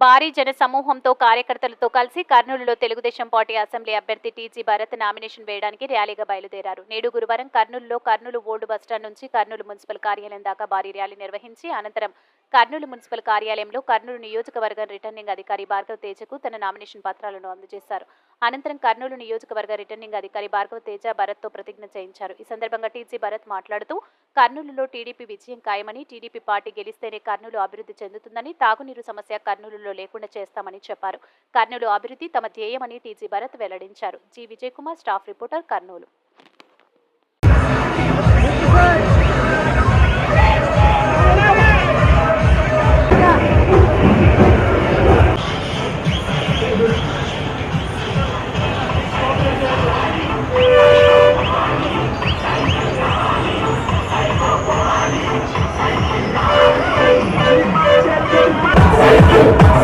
భారీ జన సమూహంతో కార్యకర్తలతో కలిసి కర్నూలులో తెలుగుదేశం పార్టీ అసెంబ్లీ అభ్యర్థి టీజీ భరత్ నామినేషన్ వేయడానికి ర్యాలీగా బయలుదేరారు. నేడు గురువారం కర్నూలులో కర్నూలు ఓల్డ్ బస్టాండ్ నుంచి కర్నూలు మున్సిపల్ కార్యాలయం దాకా భారీ ర్యాలీ నిర్వహించి అనంతరం కర్నూలు మున్సిపల్ కార్యాలయంలో కర్నూలు నియోజకవర్గం రిటర్నింగ్ అధికారి భార్గవ్ తేజకు తన నామినేషన్ పత్రాలను అందజేశారు. అనంతరం కర్నూలు నియోజకవర్గ రిటర్నింగ్ అధికారి భార్గవ్ తేజ భరత్తో ప్రతిజ్ఞ చేయించారు. ఈ సందర్భంగా టీజీ భరత్ మాట్లాడుతూ కర్నూలులో టీడీపీ విజయం ఖాయమని, టీడీపీ పార్టీ గెలిస్తేనే కర్నూలు అభివృద్ధి చెందుతుందని, తాగునీరు సమస్య కర్నూలులో లేకుండా చేస్తామని చెప్పారు. కర్నూలు అభివృద్ధి తమ ధ్యేయమని టీజీ భరత్ వెల్లడించారు. G Vijay Kumar, staff reporter, Kurnool.